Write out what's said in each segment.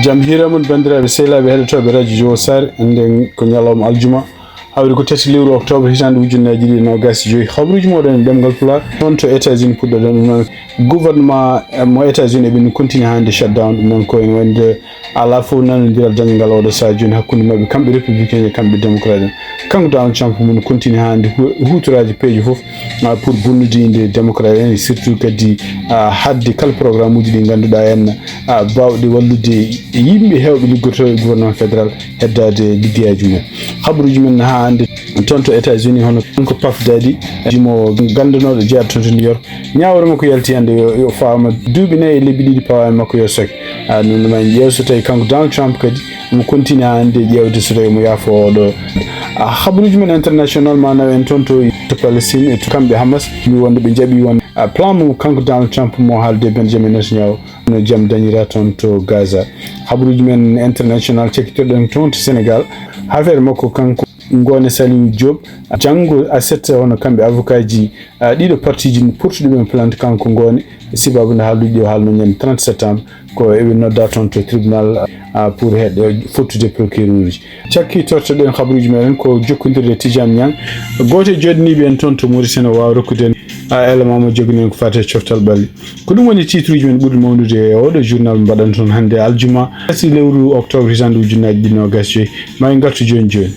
Jamhira mun bandiraɓe sehlaɓe heɗotoɓe radio Sar nden ko ñalawma aljuma hawri ko 3 lewru octobre hitande ujunnaji ɗiɗi nogas e joyyi habruji moɗon e ɗemgal pulaar noon to États-Unis puɗɗoɗen ɗum noon gouvernement mo États-Unis eɓe continue hande shutdown ɗum noon ko ene wonde ala fof nanodiral dañgal oɗo saha joni hakkude mabɓe kamɓe républicain e kamɓe démocrate en kanko Donald Trump mun continue hande hutoraji peeje foof pour bonnude inde démocrate en et surtout kadi hadde kala programme uji ɗi ganduɗa en bawɗe wallude yimɓe hewɓe liggotoɓe gouvernement fédéral heddade liggeyaji mum habruji men ha hande toon to États-Unis hono ko Puff Daddy jimo gandanoɗo jeeyaɗo toon to New York ñawre makko yalti hande yo faama duuɓi nayyi e lebbi ɗiɗi pawa makko yo sok non ma ƴeew so tawi kanko Donald Trump kadi mo continue hande ƴewde so tawi mo yaafo oɗo habruji men international manaw en toon to Palestine e to kamɓe Hamas mi wonde ɓe jaaɓi won plan mo kanko Donald Trump mo haalde Benjamin Netanyahu no jaam dañira toon to Gaza habruji men international cekkitoɗen toon to Sénégal affaire makko kanko Ngone Saliou Diop janggo asset hono kamɓe avocat ji ɗiɗo partiji poursuɗuɓe plante kanko Ngone sibabu nde haalduji ɗi o haalno ñande 30 septembre ko eɓe nodda toon to tribunal pour heɗe fottude procureur uji cakki tortoɗen habaruji meɗen ko jokkodirde Tidiane Niang goto e joɗaniɓe en toon to Mauritanie o wawa rokkude élément mo jogui ko fate coftal ɓalli ko ɗum woni titre uji men ɓuuri mawnude e oɗo journal mbaɗan toon hande aljuma 4 lewru octobre hitande ujunnaji ɗiɗi nogas joyyi ma en gartu joni joni.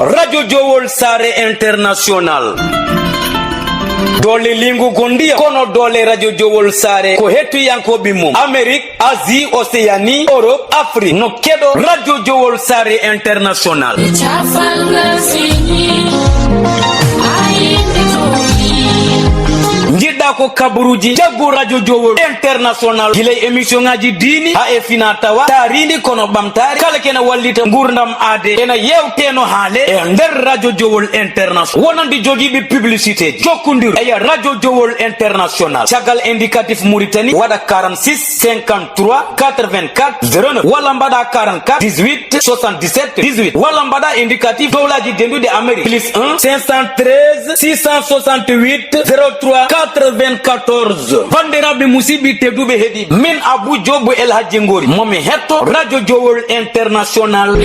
Radio Jowol Sare International dole lingu gondia kono dole Radio Jowol Sare ko hettoyankoɓe mum Amérique, Asie, Océanie, Europe, Afrique no keɗo Radio Jowol Sare International. Jiɗɗa ko kabaruji jaggu Radio Jowol International gilay émission ngaji dini ha e fina tawa tarindi kono ɓamtare kala kena wallita gurdam aade ena yewteno haale e nder Radio Jowol International wonandi jogiiɓe publicité jokkodir eya Radio Jowol International caggal indicatif Mauritanie waɗa 46 53 84 09 walla mbaɗa 44 18 77 18 walla mbaɗa indicatif dowlaji dendude Amérique plus 1 513 668 03 94 bandiraɓe musidɓe tedduɓe heeɗi min Abou Diobo El Hadji Ngori momi hetto Radio Jowol International.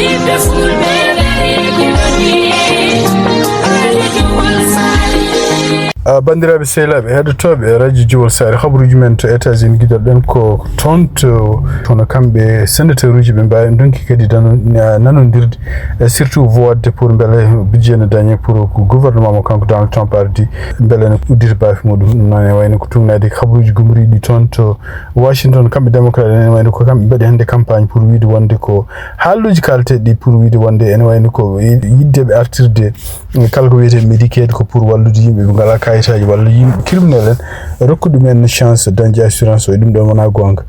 bandiraɓe sehlaɓe heɗotoɓe radio Jowol Sare habaruji men to États-Unis guiɗoɗen ko toon tono kamɓe sénateur uji ɓe mbawi donki kadi nanodirde surtout voide pour beele budget ne dañe pour ko gouvernement mo kanko Donald Trump ardi beele ne uddita baafi muɗum ɗum noon e wayno ko tugnade habaruji gumriɗi toon to Washington kamɓe démocrate ene wayno ko kamɓe mbaɗi hande campagne pour wiide wonde ko haalluji kalteɗi pour wiide wonde ene wayno ko yiddeɓe artirde kala ko wiyete Medicaid ko pour wallude yimɓe ɓe ngala kayitaji walla yimɓe criminel en rokkude men chance dañde assurance o e ɗum ɗon wona gonga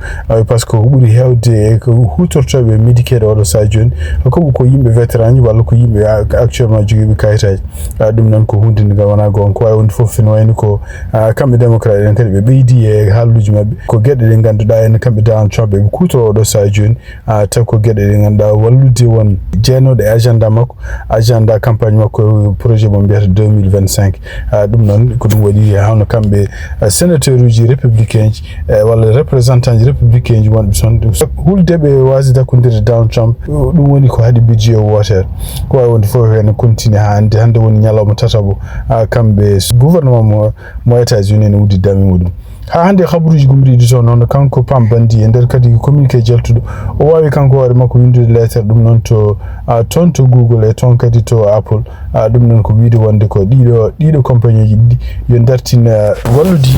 par ce que ko ɓuuri hewde e ko hutortoɓe Medicaid oɗo saha joni ko yimɓe vétéran ji walla ko yimɓe actuellement joguiɓe kayitaji ɗum noon ko hunde nde wona gonga ko wawi wonde foof ene wayno ko kamɓe démocrate en kadi ɓe ɓeydi e haalluji mabɓe ko gueɗe ɗe ganduɗa en kamɓe Donald Trump ɓe kutoro oɗo saha joni taw ko gueɗe ɗe ganduɗa wallude won jeenoɗe agenda makko agenda campagne makko projet mo mbiyata 2025 ɗum noon ko ɗum waɗi hawno kamɓe sénateur uji républicain ji walla représentant ji républicain ji wonɓe toon huldeɓe wasi dakkodirde Donald Trump ɗum woni ko haɗi budget o wotere ko wawi wonde fof ene continue hande woni ñalawma tataɓo kamɓe gouvernement mo États-Unis ne wuddi dami muɗum ha hande habaruji gumriɗi toon noon kanko Pam Bandi e nder kadi communiqué jaltuɗo o wawi kanko hoore makko windude lettere ɗum noon to toon to Google e toon kadi to Apple ɗum noon ko wiide wonde ko ɗiɗo compagnie ji ɗiɗi yo dartin wallude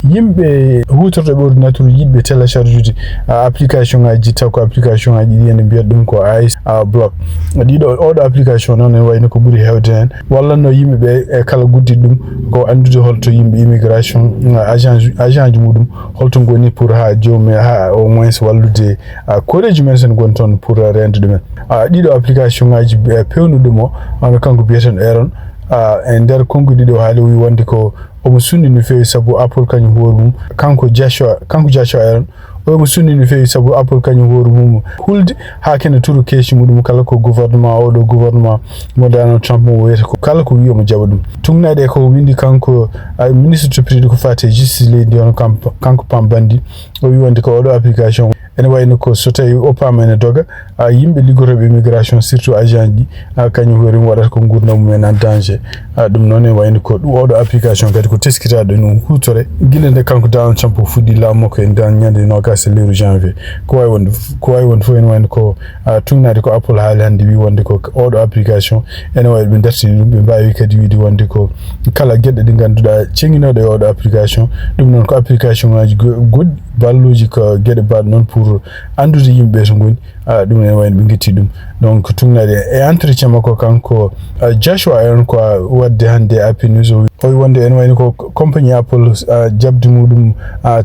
yimɓe hutortoɓe ordinateur yiɗɓe télécharge ude application ngaji taw ko application ngaji ɗi ene mbiyata ɗum ko ice block oɗo application noon ene wayno ko ɓuuri hewde hen wallanno yimɓeɓe e kala guddiɗ ɗum ko andude holto yimɓe immigration agent ji muɗum holto goni pour ha jomum ha au moins wallude koreji men sen gon toon pour rende ɗumen ɗiɗo application ngaji pewnuɗum o hono kanko biyeten Aaron e nder konngudi ɗo haali wi wonde ko omo sunni no fewi sabu Apple kañum hoore mum kanko Joshua Aaron o mo sunni ni fe sabu Apple kanyu horu mum hulde ha ken turu keshi mudum kala ko gouvernement o do gouvernement mo Donald Trump mo wete ko kala ko wiyo mo jabadum tungnade ko windi kanko ministre président ko fate justice le di on kanko pambandi o wi wonde ko do application ene wayno ko so tawi opama ene doga yimbe ligorobe immigration surtout agent di kanyu hori mo wadata ko gurdam men en danger dum non e wayno ko do application kadi ko teskita do no hutore gilende kanko Donald Trump fuddi lamo ko en dan nyande no gas le janvier ko way wonde fo en wayno ko tungnade ko Apple haali hande wi wonde ko do application ene way be darti dum be bawi kadi wi wonde ko kala gedde di ganduda cenginodo e do application dum non ko application ngaji good balluji ko gedde bad non pour andude yimbe to ngoni dum ne wayno be ngitti dum donc tungnade e entretien makko kanko Joshua en ko wadde hande Apple News o wonde en wayno ko compagnie Apple jabdi mudum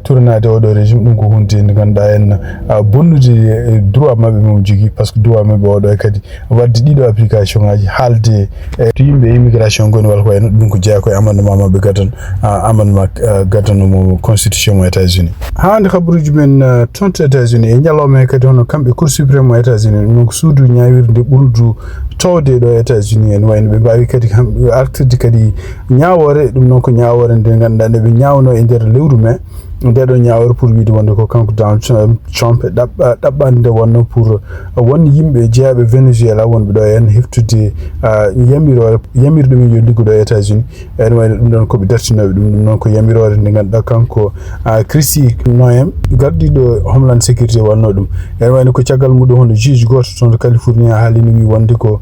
tournade o do régime dum ko hunde nganda en bonnude droit mabbe mum jogi parce que droit mabbe o do kadi wadde dido application ngaji halde to yimbe immigration ngoni wal ko en dum ko jeya ko amendement mabbe gadan amendement gadan mo constitution mo États-Unis hande khabruji men tonto États-Unis e nyalome kadi hono kambe cour suprême mo États-Unis donc suudu nyaawirde burdu tawde do États-Unis en wayno be bawi kadi kambe artide kadi nyaawore dum non ko nyaawore de ganda de be nyaawno e der lewru me ndedo nyaawore pour wiide wonde ko kanko Donald Trump dabbande wonno pour won yimbe jeyabe Venezuela wonbe do en heftude yamirde mi yo liggo do États-Unis en wayno dum don ko be dartinobe dum non ko yamirore de ganda kanko Chrissy Noem gardido Homeland Security wonno dum en wayno ko ciagal mudo hono juge goto ton California halini wi wonde ko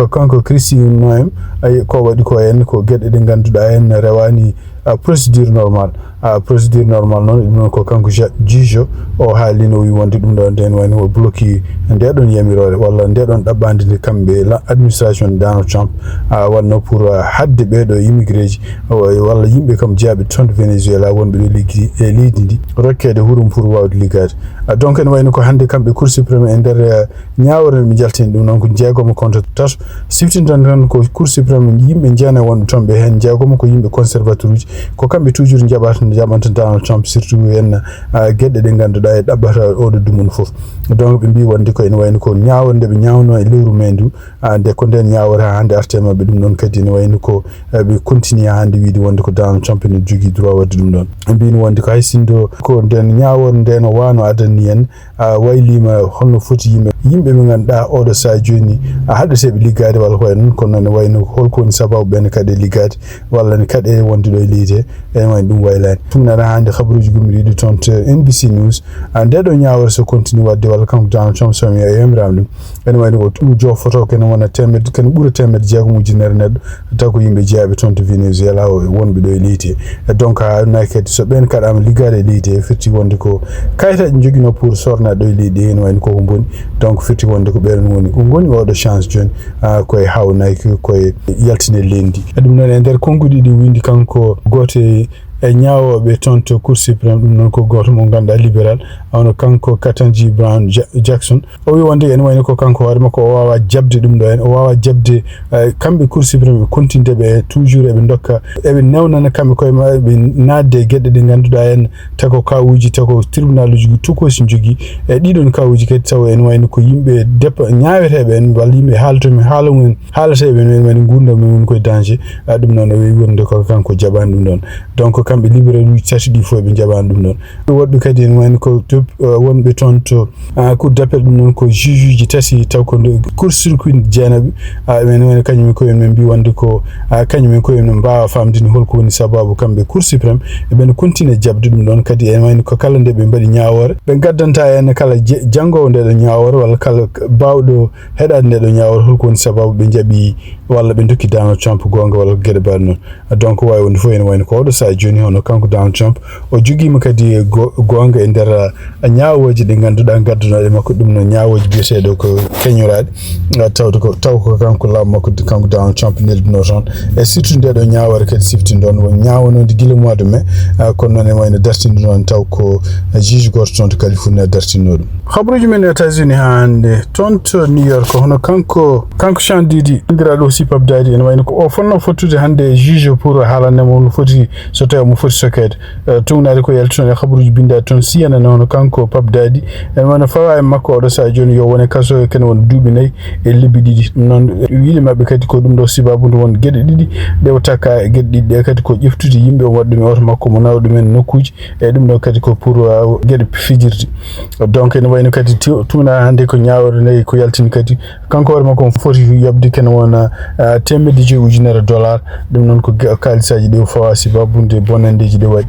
kanko Chrissy Noem ay ko wadi ko en ko gedde de ganduda en rewani procédure normale non ko kanko juge o haalino wi wonde dum do den wayno o bloqué ndedon yamirore walla ndedon dabbande de kambe la administration Donald Trump wanno pour hadde beedo immigré walla yimbe kam jaabe ton Venezuela wonbe liggi e leydi ndi rokkede hurum pour wawde ligade donc en wayno ko hande kambe cour suprême en der nyaawore mi jaltin dum non ko jeegomo contre tas siftindan tan ko cour suprême yimbe jana wonbe tombe hen jeegomo ko yimbe conservateur ko kambe toujours jabanta Donald Trump surtout en gedde de ganduda e dabbata o do dumun fof donc be mbi wonde ko en wayno ko nyaawonde be nyaawno e lewru mendu de ko den nyaawore hande artema be dum non kadi en wayno ko be continue hande wiide wonde ko Donald Trump ne jogi droit wadde dum don be ni wonde ko haysindo ko den nyaawore den o wano adani en waylima holno foti yimbe be ganda o do sa joni hadde se be ligade wala ko en kono ne wayno holko ni sababu ben kade ligade walla ni kade wonde do leyde en way dum waylani tunna hande khabruji gumri di tonte NBC News ande do nyaawor so continue wadde wala kanko Donald Trump so mi yemram dum en way ko tum jo photo ken wona temed ken buru temed jeego mu jinere neddo tako yimbe jeabe tonte Venezuela o wonbe do leyde donc na kadi so ben kada am ligade leyde firti wonde ko kayta jogino pour sorna do leyde en way ko boni donc firti wonde ko beren woni ko ngoni o do chance jon ko e hawnay ko yaltine lendi dum non e der kongudi di windi kanko gote e nyaawobe tonto cour suprême dum non ko goto mo ganda libéral awno kanko Ketanji Brown Jackson o wi wonde en wayno ko kanko warma ko wawa jabde dum do en o wawa jabde kambe cour suprême continue be toujours be dokka e be newnana kambe koy be nadde gedde de ganduda en tako kawuji tako tribunaluji tuko sin jogi e didon kawuji kedi taw en wayno ko yimbe depa nyaawetebe en wal yimbe haltomi haalumon haalatebe men gunda men ko danger dum non o wi wonde ko kanko jaban dum don donc kambe libéré wi tati di fo be jaban dum non wodbe kadi en wayno ko wonbe tonto cour d'appel dum non ko juge ji tati taw ko cour circuit janabi men woni kanyum ko en bi wonde ko kanyum ko en mbaawa famdini holko woni sababu kambe cour suprême e ben continue jabde dum don kadi en wayno ko kala nde be mbadi nyaawore be gaddanta en kala jango nde do nyaawore wala kala bawdo hedade nde do nyaawore holko woni sababu be jabi walla be dokki Donald Trump gonga wala gede bar non donc way woni fo en wayno ko do sa joni hono kanko Donald Trump o jogi mo kadi gonga e der nyaawoji de ganduda gadduno e makko dum no nyaawoji biyetedo ko keñorade taw ko kanko lamma ko kanko Donald Trump neldino ton e surtout nde do nyaawore kadi siftin don won nyaawono de gile mois de mai kono non e wayno dartinde non taw ko juge goto ton to California dartino dum khabruji men États-Unis hande tonto New York hono kanko Sean Diddy ndirado sipab dadi en wayno ko o fonno fottude hande juge pour halane mo foti so taw mo foti sokede tungnade ko yaltino khabruji binda ton siyana non kanko Puff Daddy en wana fawa e makko odo sa joni yo wona kaso ken won duubi nay e libbi didi non wiide mabbe kadi ko dum do sibabu won gede didi de wotaka e gede didi kadi ko jiftude yimbe o waddu mi oto makko mo nawdo men nokkuji e dum do kadi ko pour gede fijirde donc en wayno kadi tuna hande ko nyaawore nay ko yaltini kadi kanko war makko foti yabdi ken wona temedde $1,000 dum non ko kalisaji de fawa sibabunde bonandeji de waji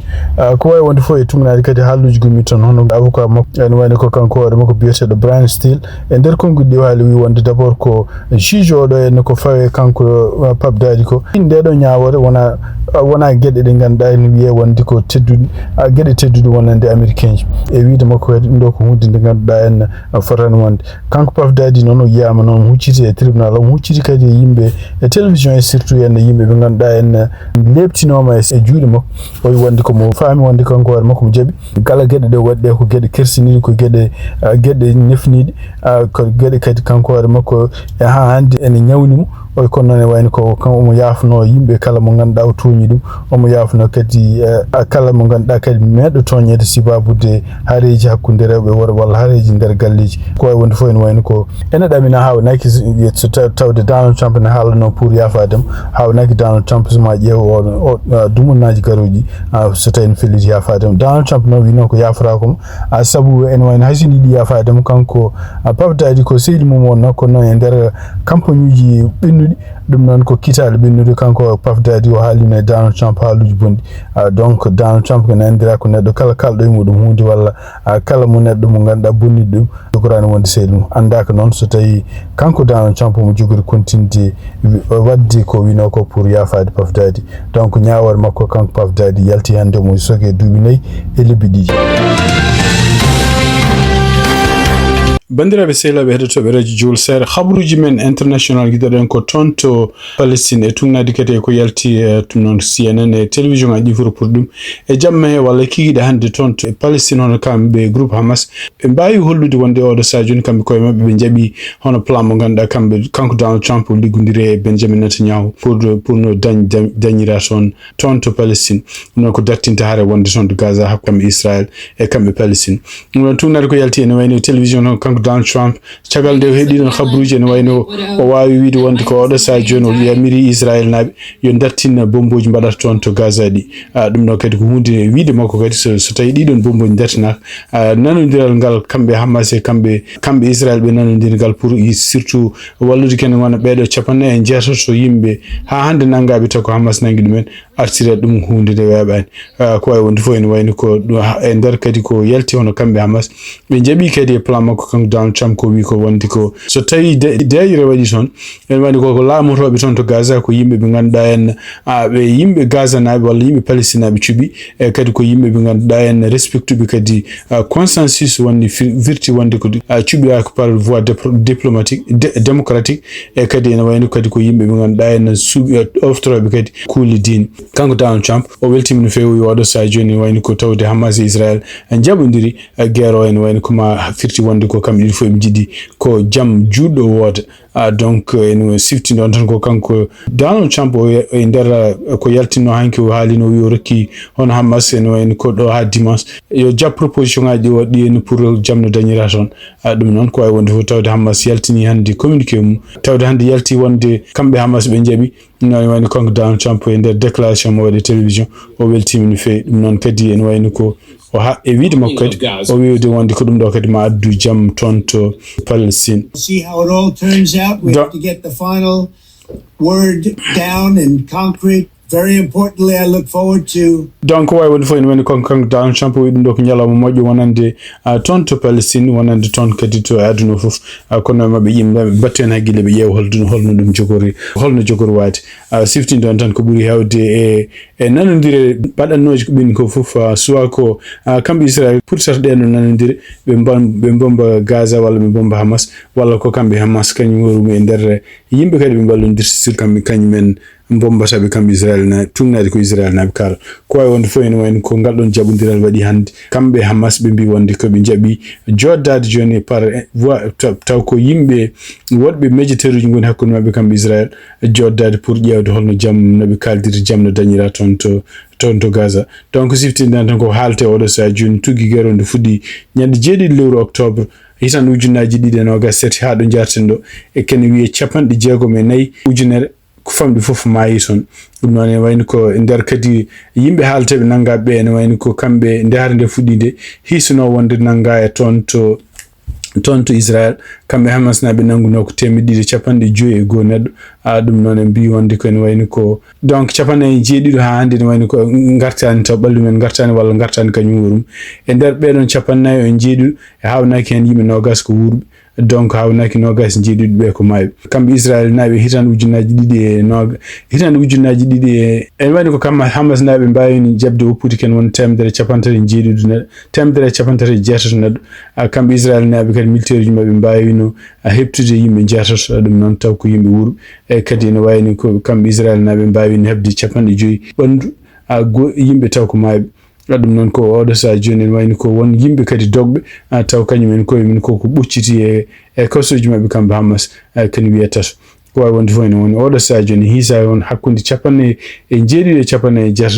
ko way wonde fo e tumnade kadi halluji gumi ton hono avocat makko en wayno ko kanko war makko biyetedo Brian Steele e der kongudi wali wi wonde d'abord ko juge o do en ko fawe kanko Puff Daddy ko inde do nyaawore wona gede de ganda en wiye wonde ko teddude gede teddude wonande américain e wiide makko kadi ndo ko hunde de ganda en foran wonde kanko Puff Daddy non o yiyama non hucciti e tribunal o hucciti kadi yimbe e télévision e surtout en yimbe be ganda en leptinoma e juude makko o wonde ko mo faami wonde kanko war makko mo jabi kala gede de wadde ko gede kersinidi ko gede nefnidi ko gede kadi kanko war makko e ha hande en nyawnimo o ko non e wayno ko mo yaafno yimbe kala mo ganda o toñi dum o mo yaafno kadi kala mo ganda kadi meddo toñede sibabude hareji hakkunde rewbe wor walla hareji der galleji ko wonde fo en wayno ko ena damina hawnaki so tawde Donald Trump na haalno pour yaafadem hawnaki Donald Trump so ma jeewo o dumunaji garoji so tawen felliti yaafadem Donald Trump no wino ko yaafara ko sabu en wayno hasini di yaafadem kanko Puff Daddy ko seydi mum wonno ko non e der campagne binudi dum non ko kitale binudi kanko Puff Daddy o haalino Donald Trump haaluji bondi donc Donald Trump ko nandira ko neddo kala kaldo e mudum hunde walla kala mo neddo mo ganda bonni dum dogorani wonde seydi mum andaka non so tawi kanko Donald Trump mo jogori continuité waddi ko wino ko pour yaafade Puff Daddy donc nyaawor makko kanko Puff Daddy yalti hande mo soge duubi nayi e lebbi diji bandiraɓe sehlaɓe heɗotoɓe radio Jowol Sare habruji men international giɗoɗen ko toon to Palestine e tugnadi kadi ko yalti tum noon CNN e télévision ngaji ɗifuro pour ɗum e jamma he walla kikiɗe hande toon to Palestine hono kamɓe groupe Hamas ɓe mbawi hollude wonde oɗo sa joni kamɓe koye mabɓe ɓe jaaɓi hono plan mo ganduɗa kamɓe kanko Donald Trump liggodiri e Benjamin Netanyahu pour no dañira toon to Palestine non ko dartinta haare wonde toon to Gaza hakkamɓe Israël e kamɓe Palestine ɗum noon tugnadi ko yalti ene wayno télévision hono kanko Donald Trump cagal nde heɗiɗon habruji ene wayno o wawi wiide wonde ko oɗo sa joni o yamiri Israël naɓe yo dartinna bomboji mbaɗata toon to Gaza ɗi ɗum ɗo kadi ko hunde wiide makko kadi so tawi ɗiɗon bomboji dartinaka nanodiral ngal kamɓe Hamas e kamɓe Israël ɓe nanodiral pour surtout wallude ken wona ɓeɗo 46 yimɓe ha hande nangaɓe taw ko Hamas nangi ɗumen artira ɗum hunde nde weeɓani ko wawi wonde fof ene wayno ko e nder kadi ko yalti hono kamɓe Hamas ɓe jaaɓi kadi e plan makko kanko Donald Trump ko wi ko wonde ko so tawi dayire waɗi toon en wani koko laamotoɓe toon to Gaza ko yimɓe ɓe ganduɗa en ɓe yimɓe Gaza naɓe walla yimɓe Palestine naɓe cuuɓi e kadi ko yimɓe ɓe ganduɗa en respectuɓe kadi consensus wonni virti wonde ko cuuɓira ko par voie diplomatique démocratique e kadi ene wayno kadi ko yimɓe ɓe ganduɗa en suuɓi oftoroɓe kadi kuuli diine kanko Donald Trump o weltimi no fewi oɗo sa joni wayno ko tawde Hamas e Israël jaɓodiri guerre o ene wayno koma firti wonde ko kamɓe ɗiɗi fof ɓe jiiɗi ko jaam juɗɗo wooda donc en siftino on tan ko kanko Donald Trump o e nder ko yaltino hanki o haalino wi o rokki hono Hamas en wayno ko ɗo ha dimanche yo jaab proposition ngaji waɗi en pour jamno dañira toon ɗum noon ko wawi wonde fof tawde Hamas yaltini hande communiqué mum tawde hande yalti wonde kamɓe Hamas ɓe jaaɓi ɗum noon wayno kanko Donald Trump e nder déclaration mo waɗi télévision o weltimi no fewi ɗum noon kadi en wayno ko o ha e wiide makko kadi o wiide wonde ko ɗum ɗo kadi ma addu jaam toon to Palestine. See how it all turns out. We have to get the final word down and concrete. Very importantly, I look forward to. Donc, why would find when Kong down shampoo with Dok Yala Mojo one and the ton to Palestine, one and the ton Kadi to Adunov, Konama Bim, Batten Hagili, Holden Jogori, Holden Jogor White, 15 Don Kuburi, how de a Nanandire, but a noise being Kofufa, Suako, Kambi Israel, puts us there on Nanandire, Bembomba Gaza, while Bembomba Hamas, while Kokambi Hamas, can you in there, Yimbe Bimbal in this still can be Kanyaman. bombata be kam Israel na tungnade ko Israel na be kala ko way wonde fo en wayno ko galdon jabundiral wadi hande kambe Hamas be mbi wonde ko be jabi joddade joni par voix taw ko yimbe wodbe médiateur ngoni hakkunde mabbe kam Israel joddade pour ƴewde holno jam nabi kaldir jam no dañira ton to Gaza donc siftindan tan ko halte odo sa joni tuggi geronde fuddi nyande 7 lewru octobre hitan ujunaji 27 ha do jarten do e ken wiye capanɗe jeegom e nayi ujunere ko famdi fof maayi ton ɗum noon en wayni ko nder kadi yimɓe haalteɓe nangaɓe ene wayni ko kamɓe ndehare nde fuɗɗide hisno wonde nanga e ton to Israel kamɓe Hamas naɓe nanguno ko 250 neɗɗo ɗum noon en mbi wonde ko ene wayni ko donc 17 ha hande ne wayni ko gartani taw ɓallu men gartani walla gartani kañum wurum e nder ɓeɗon 17 e hawnaki hen yimɓe 20 ko wurɓe donc hawnaki 20 ɓe ko mayɓe kamɓe Israel naɓe hitan ujunaji ɗiɗi en wayni ko kam Hamas naɓe mbawini jabde woppude ken won 137 neɗɗo kamɓe Israel naɓe kadi militaire ji mabɓe mbawino heptude yimɓe 6 ɗum noon taw ko yimɓe wurɓe e kadi ne wayni ko kamɓe Israel naɓe mbawino hebde 50 ɓandu yimɓe taw ko mayɓe ɗum noon ko oɗo sa joni en wayni ko won yimɓe kadi dogɓe taw kañumen koye min ko ɓucciti e kosoji mabɓe kamɓe Hamas kani wiyatato ko wawi wonde fof ene woni oɗo sa joni hisa won hakkude 17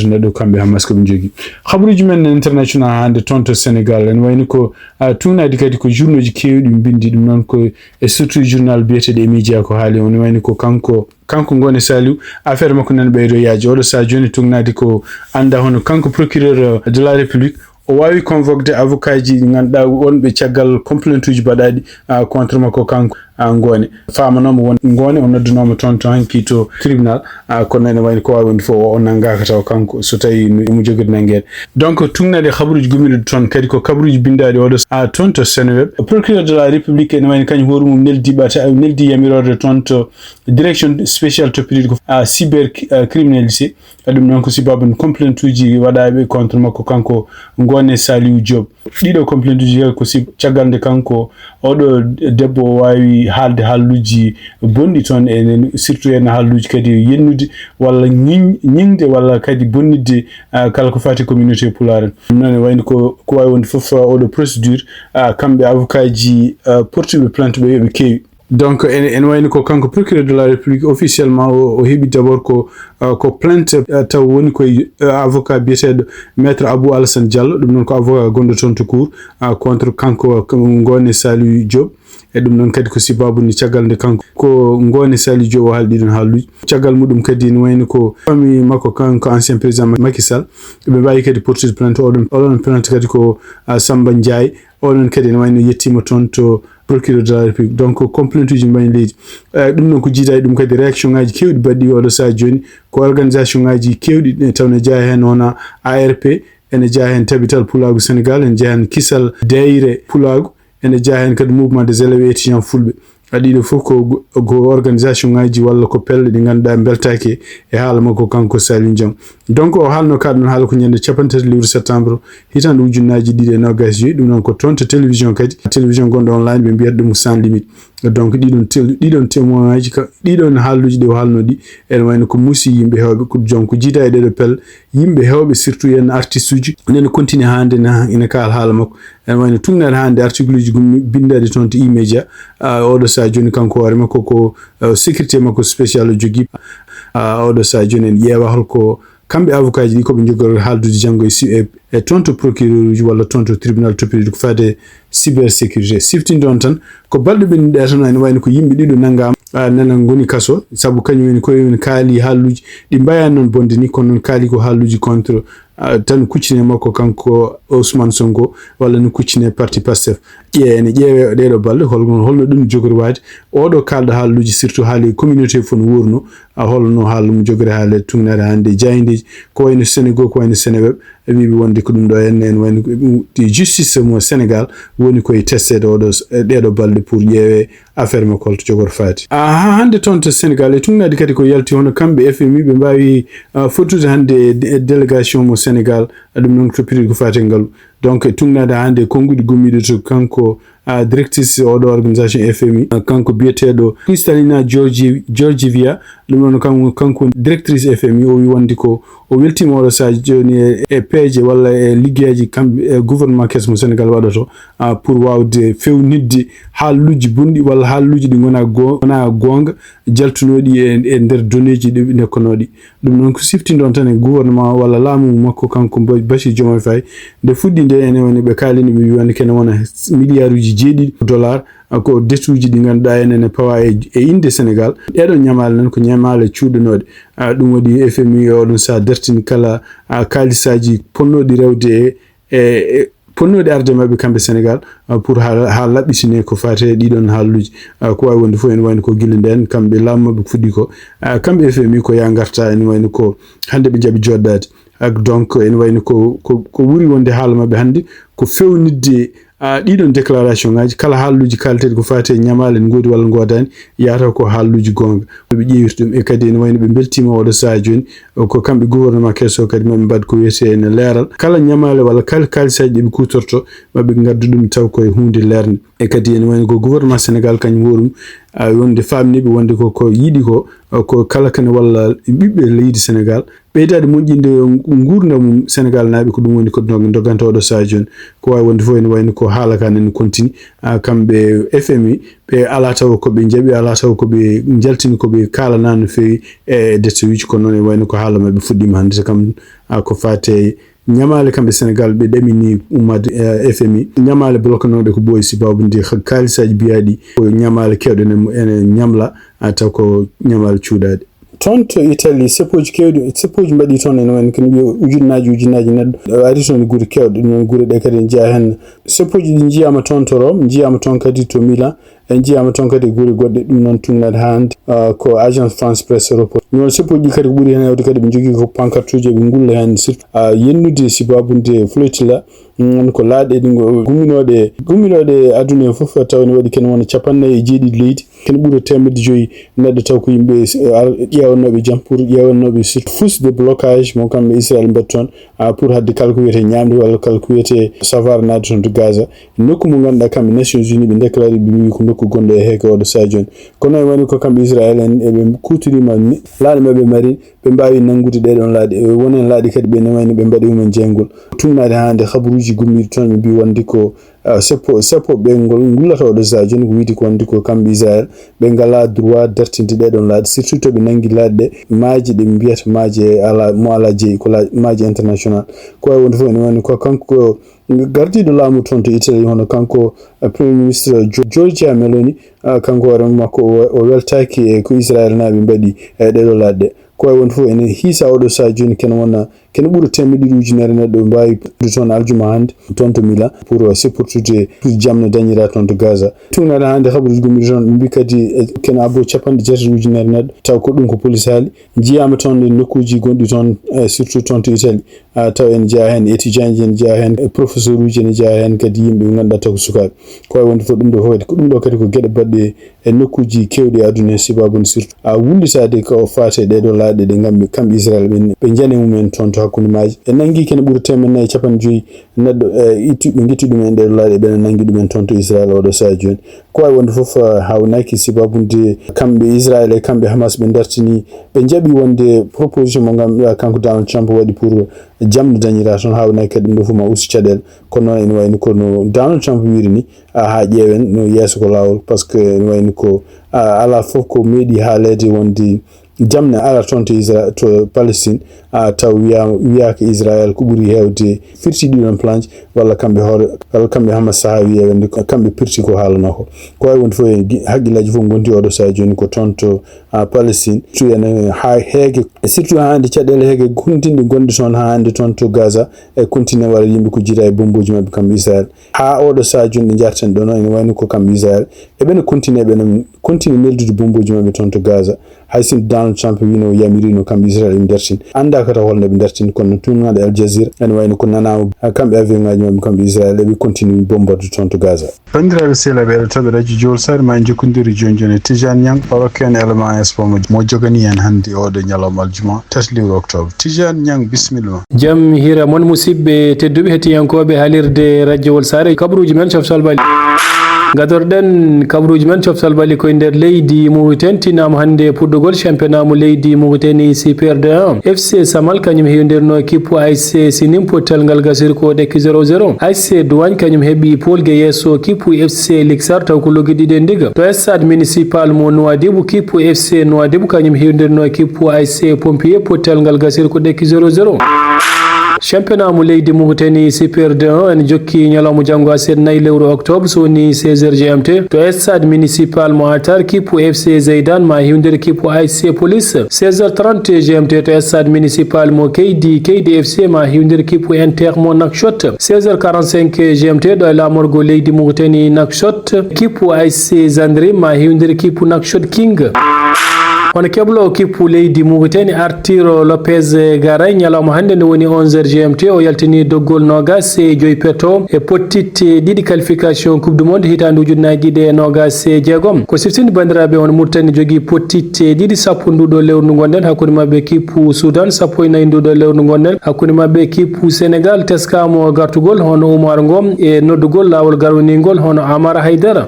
neɗɗo kamɓe Hamas koɓe jogui habaruji men international hande toon to Sénégal en wayni ko tunadi kadi ko journaux ji kewɗi bindi ɗum noon ko e surtout journal biyeteɗo Média ko haali on wayni ko kanko Ngoné Saliou affaire makko nan ɓeydo yaaji oɗo sa joni tungnadi ko anda hono kanko procureur de la République o wawi convoqué avocat ji ganduɗa wonɓe caggal complainte uji baɗaɗi contre makko kanko Ngoné famanoma won Ngoné o noddunoma toon hanki to tribunal kono ene wayni ko wawi wonde fof o nangaka taw kanko so tawi mo jogori nanguede donc tungnade habaruji gummiɗo toon kadi ko kabaruji bindaɗi oɗo toon to Seneweb procureur de la République ene wayni kañum hoore mum neldi yamirorde toon to direction spécial to piɗiɗi ko cyber criminalité ɗum noon ko sibabu complainte uji waɗaɓe contre makko kanko Ngoné Saliou Diop ɗiɗo complainte uji ko caggal nde kanko oɗo debbo wawi haalde haalluji bonɗi toon e surtout en haalluji kadi yennude walla ñingde walla kadi bonnidde kala ko fati communauté pulaar ɗum noon wayni ko wawi wonde foof oɗo procédure kamɓe avocat ji portuɓe plainte ɓe yoɓe kewi donc en wayni ko kanko procureur de la République officiellement o heɓi d'abord ko plainte taw woni koye avocat biyeteɗo maître Abou Alassane Diallo ɗum noon ko avocat gonɗo toon to cour contre kanko Ngoné Saliou Diop e ɗum noon kadi ko sibabude caggal nde kanko ko Ngoné Saliou Diop o haaldi ɗon haalluji caggal muɗum kadi ne wayni ko famille makko kanko ancien président Macky Sall ɓe mbawi kadi portude plainte oɗon plainte kadi ko Samba Ndiaye oɗon kadi ne wayno yettima toon to procureur de la République donc complainte uji mbani leydi ɗum noon ko jiidayi ɗum kadi réaction ngaji kewɗi baɗɗi oɗo sa joni ko organisation ngaji kewɗi taw ne jeeya hen wona ARP ene jeeya hen tabital Pulagu Sénégal ene jeeya hen Kisal Dayre Pulagu ene jeeya hen kadi mouvement des élèves et étudiants fulɓe ɗiɗo fof ko organisation ngaji walla ko pelle ɗi ganduɗa beltake e haala makko kanko Saliou Dieng donc o haalno kaɗa ɗon haala ko ñande 13 lewru septembre hitande ujunnaji 225 ɗum noon ko toon to télévision kadi télévision gonɗo online ɓe mbiyata ɗum sans limite donc ɗiɗon témoin ngaji ɗiɗon haalluji ɗe o haalno ɗi ene wayno ko muusi yimɓe hewɓe ko donc jiida e ɗeɗo pelle yimɓe hewɓe surtout yenn artiste uji nene continue hande ina kaala haala makko ene wayno tugnade hande article uji bindade toon to E-Media oɗo sa joni kanko hoore makko ko sécurité makko spécial o jogui oɗo sa joni en ƴeewa holko kamɓe avocat ji ɗi koɓe jogori haaldude janggo e toon to procureur uji walla toon to tribunal toppiɗi ko fade cybersécurité siftinde on tan ko balɗe ɓenniɗe tan ene wayno ko yimɓe ɗiɗo nanngama nana goni kaso saabu kañumen koyemen kaali haalluji ɗi mbayani noon bonde ni kono noon kaali ko haalluji contre tan kuccine makko kanko Ousmane Sonko walla no kuccine parti Pastef ene ƴeewe ɗeɗo balɗe holno ɗum jogori waade oɗo kalɗo haalluji surtout haali communauté fof no wurno holno haalu mo jogori haale tugnade hande jaydeji ko wayno Sénégal ko wayno Seneweb wiɓe wonde ko ɗum ɗo en wayno justice mo Sénégal woni koye testede ɗeɗo balɗe pour ƴeewe affaire makko holto jogori faati hande toon to Sénégal e tugnade kadi ko yalti hono kamɓe FMI ɓe mbawi fottude hande délégation mo Sénégal ɗum noon to piɗi ko faati ngal donc tugnade hande konguɗi gummiɗo to kanko directrice oɗo organisation FMI kanko biyeteɗo Kristalina Georgieva ɗum noon kanko directrice FMI o wi wonde ko o weltima oɗo saji joni e peeje walla e liggeyaji kamɓe gouvernement kesmo Sénégal waɗato pour wawde fewnidde haaluji bonɗi walla haaluji ɗi gona gonga jaltunoɗi e nder donneji ɗi nekkonoɗi ɗum noon ko siftindon tan e gouvernement walla laamu makko kanko Bassirou Diomaye Faye nde fuɗɗi nde ene woni ɓe kalini ɓe wiwande kene wona milliard uji $7 ko detuji ɗi ganduɗa enen pawa e inde Sénégal ɗeɗon ñamale nan ko ñamale cuuɗanoɗe ɗum waɗi FMI oɗon sa dartini kala kalisaji ponnoɗi rewde e ponnoɗi arde mabɓe kamɓe Sénégal pour ha laɓɓitine ko fate ɗiɗon haaluji ko wawi wonde fof ene wayno ko guila nden kamɓe laamu mabɓe fuɗɗi ko kamɓe FMI ko ya garta ene wayno ko hande ɓe jaaɓi joɗɗade donc ene wayno ko wuri wonde haala mabɓe hande ko fewnidde ɗiɗon déclaration ngaji kala haaluji kalteɗe ko fate ñamale en goodi walla godani yataw ko haaluji gonga ɓe ƴewirta ɗum e kadi ene wayno ɓe beltima oɗo saha joni ko kamɓe gouvernement kesso kadi maɓe mbad ko wiyete ene leeral kala ñamale walla kala kalisaji ɗeɓe kutorto maɓe gaddu ɗum taw koye hunde lerde e kadi ene wayno ko gouvernement Sénégal kañum hoɗum wonde famniɓe wonde ko yiiɗi ko kala kene walla ɓiɓɓe leydi Sénégal ɓeydade moƴƴinde gurdam Sénégal naaɓe ko ɗum woni ko doganta oɗo saha joni ko wawi wonde fof ene wayno ko haala ka nene continue kamɓe FMI ɓe ala taw koɓe jaaɓi ala taw koɓe jaltini koɓe kalana no fewi e dettoji ko noon e wayno ko haala mabɓe fuɗɗima hande kam ko fate ñamale kamɓe Sénégal ɓe ɗamini ummade FMI ñamale blokanoɗe ko ɓooyi sibabude kalisaji biyaɗi ko ñamale kewɗe ene ñamla taw ko ñamale cuuɗade toon to Italie seppoji kewɗi seppoji mbaɗi toon ene wayno kene wiya ujunaji neɗɗo ari toon guure kewɗe ɗum guure ɗe kadi en jiya hen seppoji ɗi jiyama toon to Rome jiyama toon kadi to Milan en jiyama toon kadi guure goɗɗe ɗum noon tugnade ha hande ko agence France Presse Européenne non seppoji ɗi kadi ko ɓuuri hen hewde kadi ɓe jogui ko pancarte uji ɓe gulla hen surtout yennude sibabude flotilla ko laaɗe ɗi gumminoɗe aduna foof taw ne waɗi kene wona 49 leydi kene ɓuura 500 neɗɗo taw ko yimɓe ƴewanoɓe jaam pour ƴewanoɓe surtout fusde blocage mo kamɓe Israël mbaɗi toon pour hadde kala ko wiyete ñamde walla kala ko wiyete savar nade toon to Gaza nokku mo ganduɗa kamɓe Nations Unies ɓe déclaré ɓe wi ko nokku gonɗo e heeke oɗo saha joni kono e woni ko kamɓe Israël en eɓe kutorima laaɗe mabɓe mari ɓe mbawi nangude ɗeɗon laaɗe wonen laaɗe kadi ɓe ne wayno ɓe mbaɗi mumen jeygol tumnade hande habaruji gummiɗi toon ɓe mbi wonde ko seppo ɓe gullata oɗo saha joni ko wiide ko wonde ko kamɓe Israël ɓe ngala droit dartinde ɗeɗon laaɗe surtout to ɓe nangui laaɗe ɗe maaje ɗe mbiyata maaje mo ala jeeyi ko maaje international ko wawi wonde fof ene wayno ko kanko gardiɗo laamu toon to Italie hono kanko premier ministre Giorgia Meloni kanko hoore makko o weltaki e ko Israël naaɓe mbaɗi ɗeɗo laaɗe ɗe ko wawi wonde fof ene hiisa oɗo saha joni kene ɓuura 200 ujunere neɗɗo mbawi toon aljuma hande toon to Milan pour supportude jaam no dañira toon to Gaza tugnade hande habaruji gummiɗi toon ɓe mbi kadi kene abo 50 ujunere neɗɗo taw ko ɗum ko police haali jiyama toon e nokkuji gonɗi toon surtout toon to Italie taw en jeeya hen étudiant ji en jeeya hen professeur uji en jeeya hen kadi yimɓe ɓe ganduɗa taw ko sukaɓe ko wawi wonde fof ɗum ɗo kadi ko gueɗe baɗɗe e nokkuji kewɗi aduna sibabude surtout wullitade ko fate ɗeɗo laaɗe ɗe kamɓe Israël ɓe jani mumen toon to hakkude maaji en nangui kene ɓuura 450 neɗɗo ɓe guetti ɗum en ɗeɗo laaɗe ɓene nangui ɗumen toon to Israël oɗo saha joni ko wawi wonde foof hawnaki sibabude kamɓe Israël e kamɓe Hamas ɓe dartini ɓe jaaɓi wonde proposition mo ganduɗa kanko Donald Trump waɗi pour jaam no dañira toon hawnaki kadi ɗum ɗo fof ma usti caɗele kono noon ene wayno kono Donald Trump wiri ni ha ƴeewen no yeeso ko lawol par ce que ene wayno ko ala foof ko meeɗi haalede wonde jamne ala toon to Palestine taw wiyaka Israël ko ɓuuri hewde firti ɗiɗon planche walla kamɓe Hamas saha wiyewende kamɓe pirti ko haalano ko wawi wonde fof haqqillaji fof gonti oɗo saha joni ko toon to Palestine surtout ene ha heege surtout ha hande caɗele heege kontinɗe gonɗe toon ha hande toon to Gaza e continue walla yimɓe ko jira e bomboji mabɓe kamɓe Israël ha oɗo saha joni ɗe jarten ɗo noon ene wayno ko kamɓe Israël eɓene continue meldude bomboji mabɓe toon to Gaza hay sin Donald Trump wino yamirino kamɓe Israël ɓe dartini anda kata holno ɓe dartini kono tumnade Al Jazeera ene wayno ko nanama kamɓe avion ngaji mabɓe kamɓe Israël eɓe continue bomborde toon to Gaza bandiraɓe sehlaɓe eɗo taɓe radio Diol Sare ma jokkodiri joni Tidiane Niang oɗo ken élément espo mo jogani en hande oɗo ñalawma aljuma 3 lewru octobre Tidiane Niang bisimilla jaam hira mon musidɓe tedduɓe hettiyankoɓe haalirde radio Diol Sare kabaruji men coftal bali gadorden kabruji men coftal bali ko nder leydi Mauritanie tinama hande puddugol championnat mo leydi Mauritanie Super D1 FC Samal kanyum hewndirno équipe ASC Sinim potal ngal gasir ko dekki 0-0 ASC Douane kanyum hebi polge yeso équipe FC Lixar taw ko logi dide ndiga to stade municipal mo Nouadhibou équipe FC Nouadhibou kanyum hewndirno équipe ASC Pompier potal ngal gasir ko dekki 0-0 championnat mo leydi Mauritanie Super D1 en jokki nyalamu jango aset nay lewru octobre soni 16h GMT to stade municipal mo Atar kipu FC Zaidan ma hiwnder kipu ASC Police 16h30 GMT to stade municipal mo KD FC ma hiwnder kipu Inter mo Nakshot 16h45 GMT do la morgo leydi Mauritanie Nakshot kipu ASC Zandri ma hiwnder kipu Nakshot King on keblo kipu leydi Mauritanie Arturo Lopez Garay nyalama hande ne woni 11h GMT o yaltini doggol nogas e joy peto e pottit didi qualification coupe du monde hitandu junnaji de nogas e jegom ko siftinde bandirabe on murtani jogi pottit didi sappundu do lewru gonden hakkunde mabbe kipu Sudan sappo nayindu do lewru gonden hakkunde mabbe kipu Senegal teskamo gartugol hono Oumar Ngom e noddugol lawol garwiningol hono Amara Haidara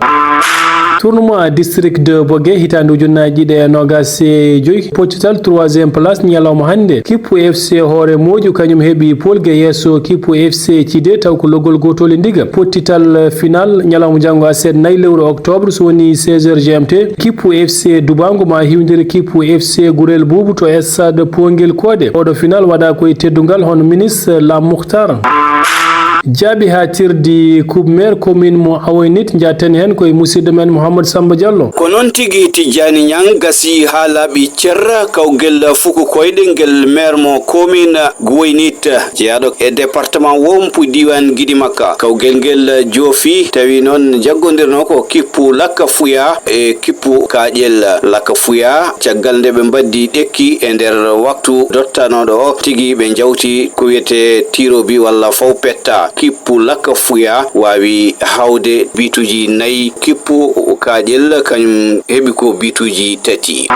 tournoi district de Bogué hitandu junnaji de nogas e joy pottital 3e place nyalawma hande kipu FC hore moju kanyum hebi polge yeso kipu FC Cide taw ko logol gotol ndiga pottital final nyalawma jango aset nay lewru octobre soni 16h GMT kipu FC Dubango ma hiwndiri kipu FC Gurel Boubou to stade Pongel Kode odo final wada ko teddungal hon ministre La Mukhtar jabi hatirdi coupe maire commune mo awaynit jaten hen koy musidɗo men Mouhamadou Samba Diallo ko non tigi Tidiani Niang gasi ha laaɓi cerra kawgel fuku koyɗe ngel maire mo commune Gouwaynit jeeyaɗo e département wompu diwan Guidy Makka kawgel ngel joofi tawi noon jaggodirno ko kippu Lakka Fuya e kippu Kaƴel Lakka Fuya caggal nde ɓe mbaddi ɗekki e nder waktu dottanoɗo o tigi ɓe jawti ko wiyete tirobi walla faw petta kippu Lakka Fuya wawi hawde bituji nayi kippu Kaƴel kanyum hebi ko bituji tati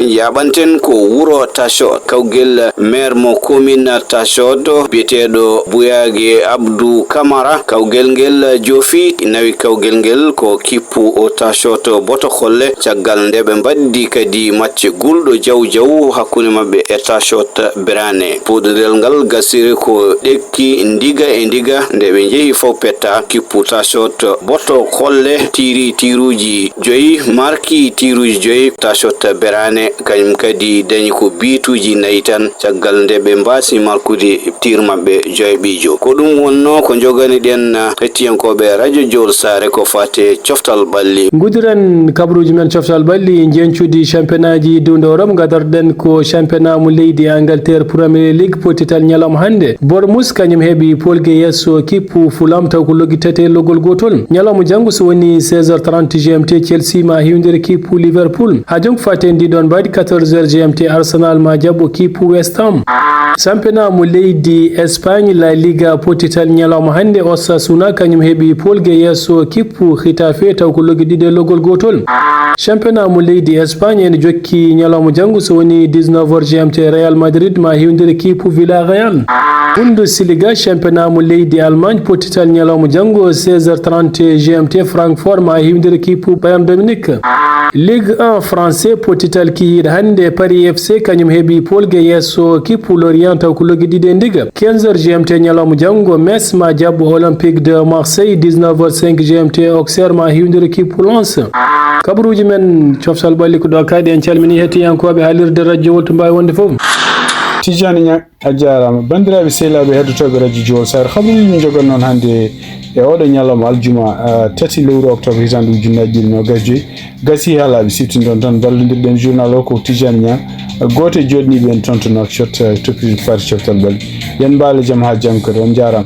yabanten ko wuro Tachot kawgel maire mo commune Tachot biyeteɗo Bouyage Abdou Camara kawgel ngel joofi nawi kawgel ngel ko kippu o Tachot boto kholle caggal nde ɓe mbaddi kadi match gulɗo jaw hakkunde mabɓe e Tachot Berane podrel ngal gasiri ko ɗekki ndiga e ndiga nde ɓe jeehi fof petta kippu Tachot boto kholle tiruji joyi marki tiruji joyi Tachot Berane kanyum kadi dañi ko bituji nayi tan caggal nde ɓe mbasi markude tir mabɓe joyi ɓijo ko ɗum wonno ko jogani ɗen hettiyankoɓe radio Diol Sare ko fate coftal ɓalli gudiren kabruji men coftal ɓalli jencudi championnat ji dunde Europe gadarɗen ko championnat mo leydi Angleterre Premier League pottital ñalawma hande Bournemouth kanyum heeɓi polgue yesso kippu Fulham taw ko logui tete logol gotol ñalawma janggo so woni 16h30 GMT Chelsea ma hiwndere kippu Liverpool ha jonko fate ndiɗon mbaɗi 14h GMT Arsenal ma jabbo kippu West Ham championnat mo leydi Espagne La Liga pottital ñalawma hande Osasuna kanyum heeɓi polgue yesso kippu Getafe taw ko logui ɗiɗi logol gotol championnat mo leydi Espagne en jokki ñalawma janggo so woni 19h GMT Real Madrid ma hiwndere kippu Villarreal Bundesliga championnat mo leydi Allemagne pottital ñalawma janggo 16h30 GMT Francfort ma hiwndere kippu Bayern Dominique Ligue 1 français pottital kiyiɗe hande Paris FC kanyum heeɓi polgue yesso kippu Lorient taw ko logui ɗiɗi ndiga 15h GMT ñalawma janggo Metz ma jabbo Olympique de Marseille 19h05 GMT Auxerre ma hiwndere kippu Lens kabruji men coftal ɓalli ko ɗo kayɗe en calmini hettiyankoɓe haalirde radio to mbawi wonde foof Tidiani Niang a jarama bandiraɓe sehilaɓe heddotoɓe radio Diol Sare habaruji min jogon noon hande e oɗo ñalawma aljuma 3 lewru octobre hitandu ujunnaje ɗiɗi nogas joyyi gasi ha laaɓi siftindon tan ballodirɗen journal o ko Tidiani Niang goto e joɗaniɓe en toon to Nouakchott toppiti fati coftal ɓalli yen mbaale jaam ha jangkode on jarama